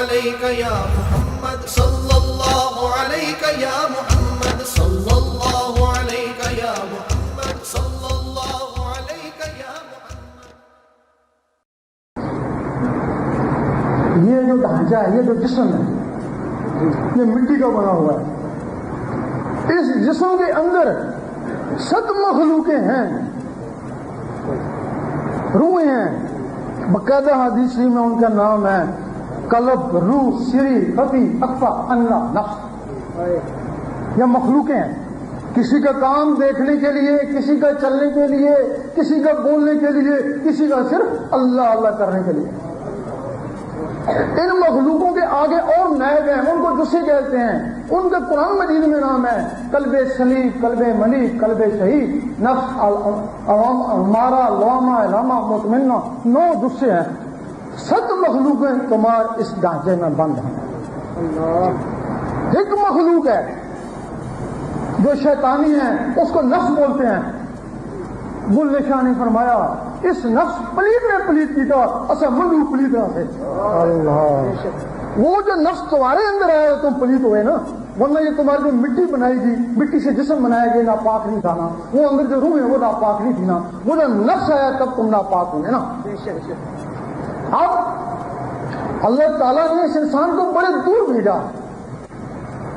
عليك يا محمد صلى الله عليك يا محمد صلى الله عليك يا محمد صلى الله عليك يا محمد. یہ جو ڈھانچہ ہے، یہ جو جسم ہے، یہ مٹی کا بنا ہوا ہے. اس جسم کے اندر 7 مخلوقیں ہیں، روحیں ہیں. باقاعدہ حدیثی میں ان کا نام ہے قلب، روح، سری، خفی، اخفا، اللہ، نفس. یہ مخلوقیں ہیں. کسی کا کام دیکھنے کے لیے، کسی کا چلنے کے لیے، کسی کا بولنے کے لیے، کسی کا صرف اللہ اللہ کرنے کے لیے. ان مخلوقوں کے آگے اور نائب ہیں، ان کو جسے کہتے ہیں. ان کا قرآن مجید میں نام ہے قلب سلیم، قلب ملیک، قلب شہید، نفس امارہ، لوامہ، علامہ، مطمئنہ. 9 جسے ہیں. 7 مخلوقیں تمہار اس ڈھانچے میں بند ہیں. ایک مخلوق ہے جو شیطانی ہے، اس کو نفس بولتے ہیں. گل شاہ نے فرمایا اس نفس پلیت نے پلیت کی تھا، اصل منو پلیت نہ تھے. اللہ، وہ جو نفس تمہارے اندر ہے تم پلیت ہوئے نا، ورنہ یہ تمہاری جو مٹی بنائے گی، مٹی سے جسم بنایا گیا، ناپاک نہیں تھا نا. وہ اندر جو روح ہے وہ ناپاک نہیں تھی نا. وہ جو نفس آیا تب تم ناپاک ہوئے نا. اب اللہ تعالیٰ نے اس انسان کو بڑے دور بھیجا.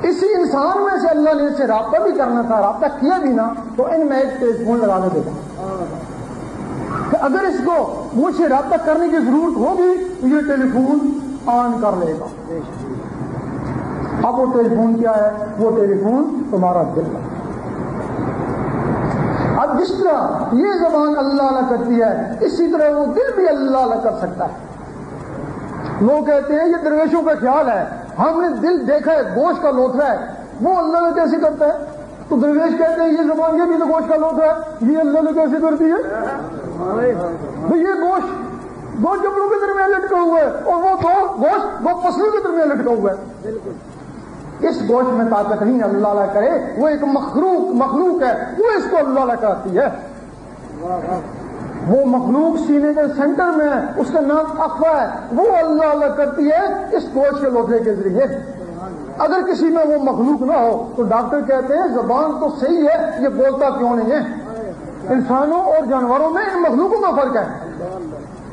اسی انسان میں سے اللہ نے اسے رابطہ بھی کرنا تھا، رابطہ کیا بھی نا، تو ان میں ایک ٹیلی فون لگانے دے گا کہ اگر اس کو مجھ سے رابطہ کرنے کی ضرورت ہوگی تو یہ ٹیلی فون آن کر لے گا. اب وہ ٹیلی فون کیا ہے؟ وہ ٹیلی فون تمہارا دل ہے. اب جس طرح یہ زبان اللہ اللہ کرتی ہے، اسی طرح وہ دل بھی اللہ اللہ کر سکتا ہے. لوگ کہتے ہیں یہ درویشوں کا خیال ہے، ہم نے دل دیکھا ہے گوشت کا لوتھڑا ہے، وہ اللہ نے کیسے کرتا ہے؟ تو درویش کہتے ہیں یہ زبان یہ بھی تو گوشت کا لوتھڑا ہے، یہ اللہ نے کیسے کرتی ہے؟ یہ گوشت 2 جبڑوں کے درمیان لٹکا ہوا ہے، اور وہ گوشت 2 پسلیوں کے درمیان لٹکا ہوا ہے. اس گوشت میں طاقت نہیں اللہ اللہ کرے، وہ ایک مخلوق ہے، وہ اس کو اللہ اللہ کرتی ہے. وہ مخلوق سینے کے سینٹر میں ہے، اس کا نام اخفا ہے، وہ اللہ اللہ کرتی ہے اس گوشت کے لوٹھے کے ذریعے. اگر کسی میں وہ مخلوق نہ ہو تو ڈاکٹر کہتے ہیں زبان تو صحیح ہے، یہ بولتا کیوں نہیں ہے؟ انسانوں اور جانوروں میں ان مخلوقوں کا فرق ہے.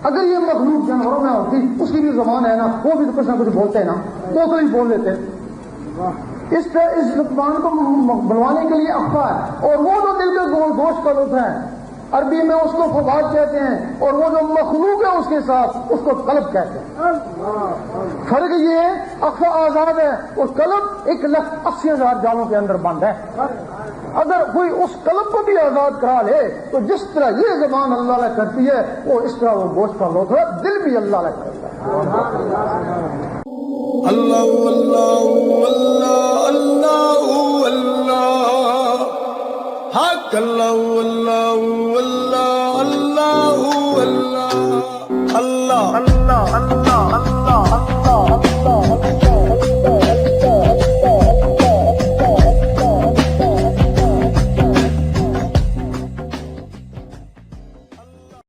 اگر یہ مخلوق جانوروں میں ہوتی، اس کی بھی زبان ہے نا، وہ بھی تو کچھ نہ کچھ بولتے ہیں نا، وہ تو ہی بول لیتے. اس زبان کو بلوانے کے لیے اخفا ہے، اور وہ جو دل کے گوشت کا لوٹھا ہے، عربی میں اس کو فواد کہتے ہیں، اور وہ جو مخلوق ہے اس کے ساتھ اس کو قلب کہتے ہیں. فرق یہ ہے اخفا آزاد ہے، اور قلب 1,80,000 جالوں کے اندر بند ہے. اگر کوئی اس قلب کو بھی آزاد کرا لے تو جس طرح یہ زبان اللہ اللہ کرتی ہے، وہ اس طرح وہ گوشت کا لوٹھا دل بھی اللہ اللہ کرتا ہے. اللہ اللہ اللہ اللہ اللہ حق اللہ اللہ